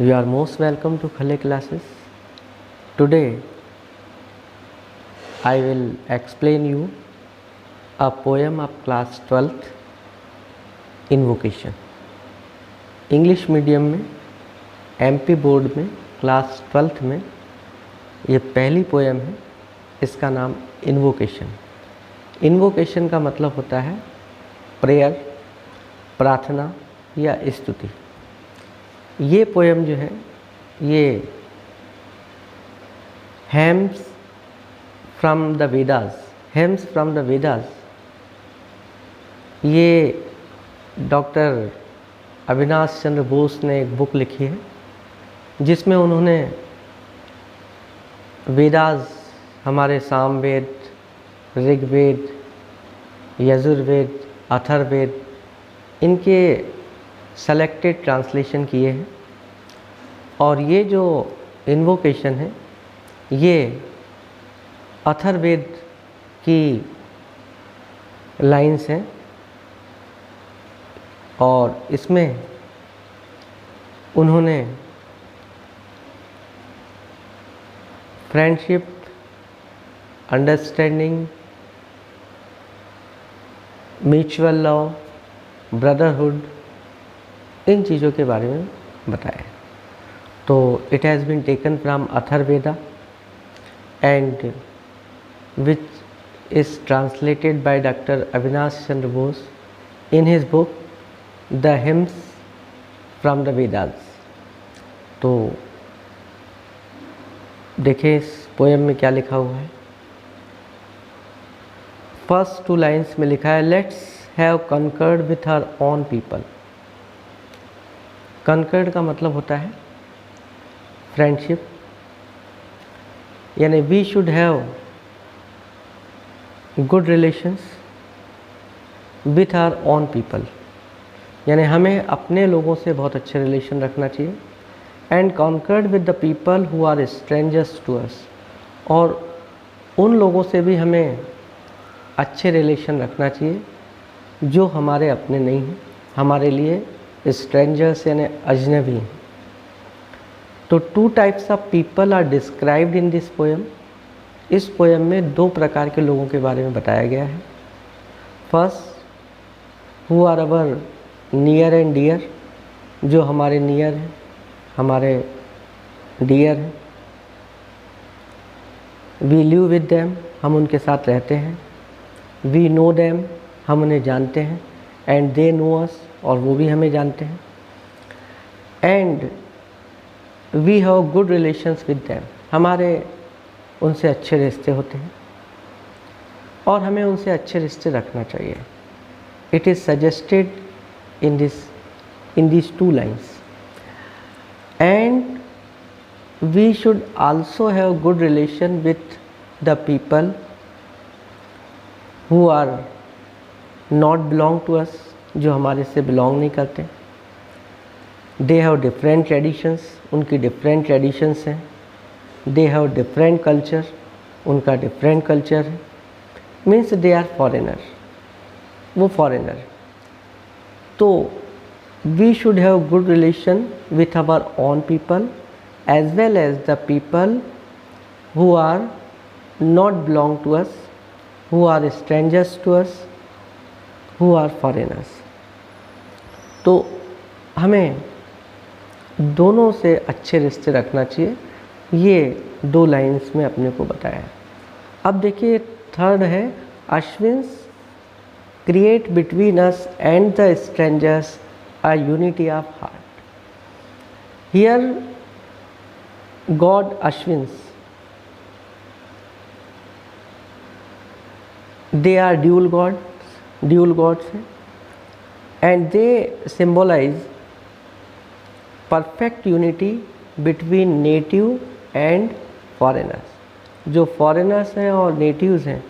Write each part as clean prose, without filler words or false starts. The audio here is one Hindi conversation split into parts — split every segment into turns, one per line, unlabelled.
You are most welcome to Khale classes. Today I will explain you a poem of class 12th, Invocation. English medium में एमपी बोर्ड में क्लास 12th में ये पहली पोएम है। इसका नाम इन्वोकेशन। इन्वोकेशन का मतलब होता है प्रेयर, प्रार्थना या स्तुति। ये पोएम जो है ये हेम्स फ्रॉम द वेदास, ये डॉक्टर अविनाश चंद्र बोस ने एक बुक लिखी है जिसमें उन्होंने वेदास, हमारे सामवेद, ऋग्वेद, यजुर्वेद, अथर्ववेद, इनके सेलेक्टेड ट्रांसलेशन किए हैं। और ये जो इन्वोकेशन है ये अथर्ववेद की लाइन्स हैं और इसमें उन्होंने friendship, understanding, mutual love, brotherhood, इन चीज़ों के बारे में बताया। तो it has been taken from Atharvaveda and which is translated by doctor Avinash Chandra Bose in his book the hymns from the Vedas. तो देखिए इस पोएम में क्या लिखा हुआ है। फर्स्ट 2 लाइन्स में लिखा है, let's have concord with our own people. Concord का मतलब होता है फ्रेंडशिप, यानी we should have good relations with our own people, यानी हमें अपने लोगों से बहुत अच्छे रिलेशन रखना चाहिए। And concord with the people who are strangers to us, और उन लोगों से भी हमें अच्छे रिलेशन रखना चाहिए जो हमारे अपने नहीं हैं, हमारे लिए स्ट्रेंजर्स यानी अजनबी हैं। तो 2 types of people are described in this poem. इस पोएम में 2 प्रकार के लोगों के बारे में बताया गया है। First, who are our near and dear, जो हमारे नियर हैं, हमारे डियर हैं। वी लिव विद देम, हम उनके साथ रहते हैं। वी नो देम, हम उन्हें जानते हैं। एंड दे नो अस, और वो भी हमें जानते हैं। And we have good relations with them, हमारे उनसे अच्छे रिश्ते होते हैं और हमें उनसे अच्छे रिश्ते रखना चाहिए। It is suggested in these 2 lines. And we should also have good relation with the people who are not belong to us, जो हमारे से belong नहीं करते। They have different traditions, उनकी different traditions हैं। They have different culture, उनका different culture है। Means they are foreigner, वो foreigner। तो we should have good relation with our own people as well as the people who are not belong to us, who are strangers to us, who are foreigners. तो हमें दोनों से अच्छे रिश्ते रखना चाहिए। ये 2 लाइन्स में अपने को बताया। अब देखिए थर्ड है, Ashwin's create between us and the strangers a unity of heart. Here God Ashwins, they are dual gods हैं, and they symbolize perfect unity between native and foreigners. जो foreigners हैं और natives हैं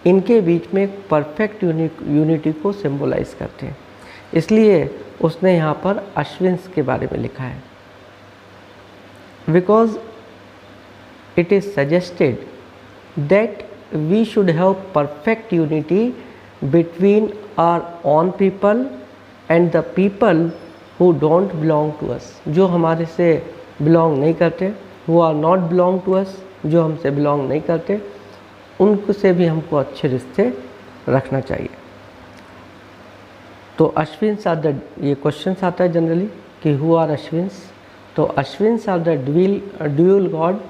इनके बीच में एक परफेक्ट यूनिटी को सिंबलाइज करते हैं। इसलिए उसने यहाँ पर अश्विन्स के बारे में लिखा है। Because it is suggested that we should have perfect unity between our own people and the people who don't belong to us, जो हमारे से बिलोंग नहीं करते, who are not belong to us, जो हमसे बिलोंग नहीं करते, उनसे भी हमको अच्छे रिश्ते रखना चाहिए। तो अश्विन्स आर द, ये क्वेश्चन आता है जनरली कि हु आर अश्विन्स, तो Ashvins are the dual god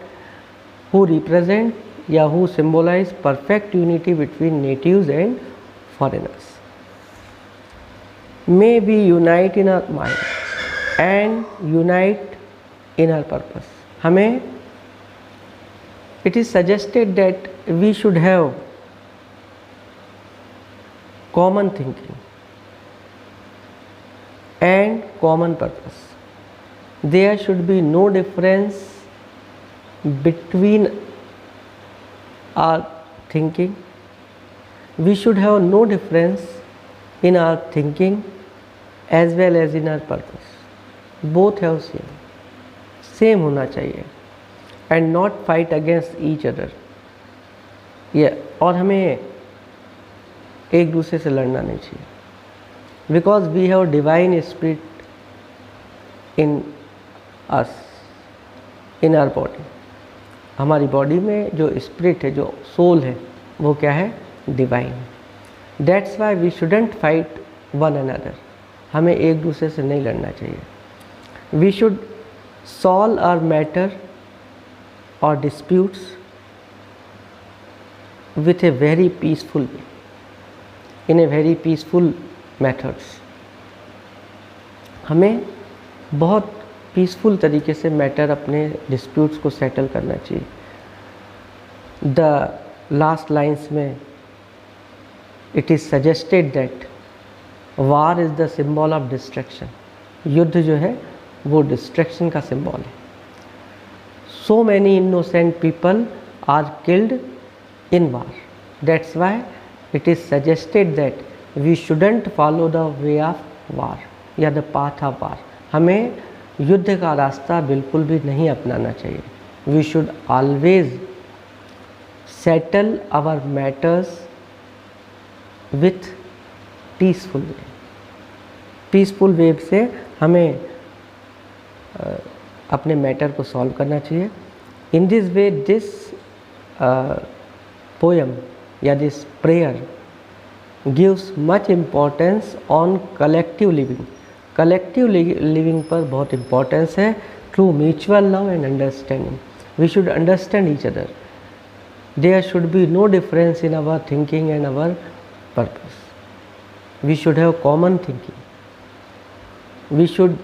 who represent या who symbolise perfect unity between natives and foreigners. May we unite in our mind and unite in our purpose. हमें it is suggested that we should have common thinking and common purpose. There should be no difference between our thinking. We should have no difference in our thinking as well as in our purpose. Both have same होना चाहिए and not fight against each other. और हमें एक दूसरे से लड़ना नहीं चाहिए, because we have divine spirit in us, in our body. हमारी बॉडी में जो स्पिरिट है, जो सोल है, वो क्या है? Divine. That's why we shouldn't fight one another. हमें एक दूसरे से नहीं लड़ना चाहिए। We should solve our matter or disputes with a very peaceful way, in a very peaceful methods. हमें बहुत पीसफुल तरीके से मैटर, अपने डिस्प्यूट्स को सेटल करना चाहिए। द लास्ट लाइन्स में it is suggested that war is the symbol of destruction. युद्ध जो है वो डिस्ट्रक्शन का सिंबल है। So many innocent people are killed in war, that's why it is suggested that we shouldn't follow the way of war या द पाथ ऑफ वार। हमें युद्ध का रास्ता बिल्कुल भी नहीं अपनाना चाहिए। We should always settle our matters with peaceful way. Peaceful way से हमें अपने मैटर को सॉल्व करना चाहिए। In this way this poem या this prayer gives much importance on collective living. Collective living पर बहुत इम्पोर्टेंस है through mutual love and understanding. We should understand each other. There should be no difference in our thinking and our purpose. We should have common thinking. We should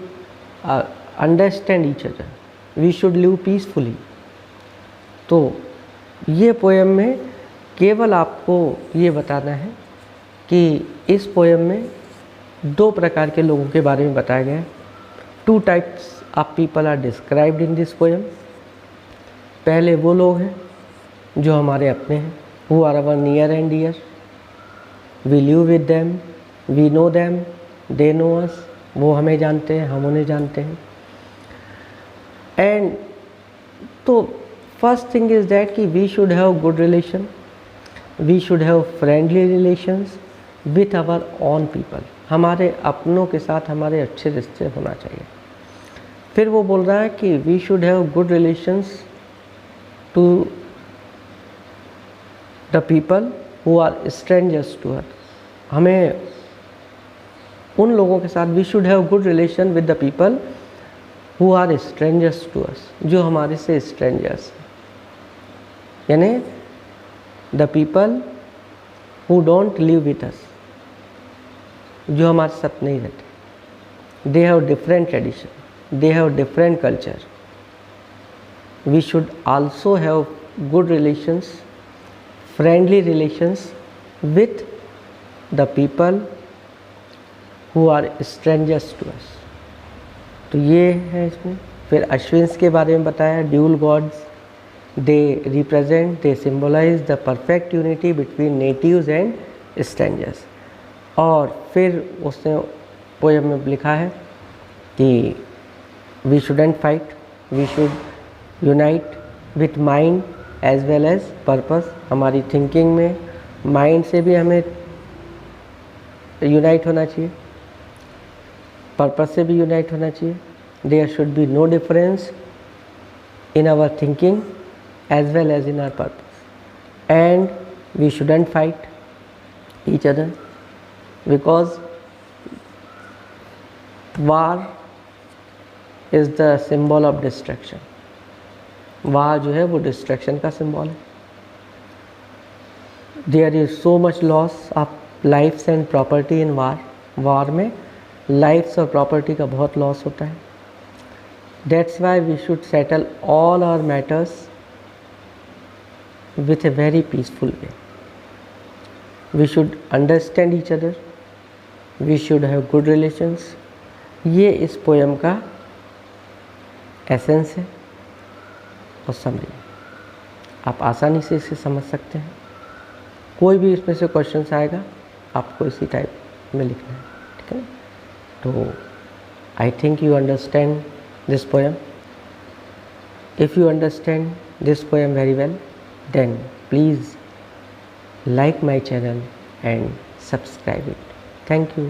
understand each other. We should live peacefully. तो ये पोएम में केवल आपको ये बताना है कि इस पोएम में दो प्रकार के लोगों के बारे में बताया गया है। 2 types of people are described in this poem. पहले वो लोग हैं जो हमारे अपने हैं, who are our near and dear. We live with them, we know them, they know us. वो हमें जानते हैं, हम उन्हें जानते हैं। एंड तो फर्स्ट थिंग इज़ दैट कि we should have good relation, we should have friendly relations with our own people. हमारे अपनों के साथ हमारे अच्छे रिश्ते होना चाहिए। फिर वो बोल रहा है कि we should have good relations to the people who are strangers to us. हमें उन लोगों के साथ we should have good relation with the people who are strangers to us, जो हमारे से स्ट्रेंजर्स हैं, यानी the people who don't live with us, जो हमारे साथ नहीं रहते। They have different tradition, they have different culture. We should also have good relations, friendly relations with the people who are strangers to us. तो ये है इसमें। फिर अश्विन्स के बारे में बताया, dual gods, they represent, they symbolize the perfect unity between natives and strangers. और फिर उसने पोएम में लिखा है कि we shouldn't fight, we should unite with mind as well as purpose. हमारी थिंकिंग में माइंड से भी हमें यूनाइट होना चाहिए, पर्पस से भी यूनाइट होना चाहिए। There should be no difference in our thinking as well as in our purpose. And we shouldn't fight each other, because war is the symbol of destruction. War जो है वो डिस्ट्रक्शन का सिंबल है. There is so much loss of lifes and property in war. War में लाइफ्स और प्रॉपर्टी का बहुत लॉस होता है. That's why we should settle all our matters with a very peaceful way. We should understand each other. We should have good relations. ये इस पोएम का एसेंस है और समरी. आप आसानी से इसे समझ सकते हैं. कोई भी इसमें से क्वेश्चंस आएगा आपको इसी टाइप में लिखना है, ठीक है ना. तो I think you understand this poem. If you understand this poem very well, then please like my channel and subscribe it. Thank you.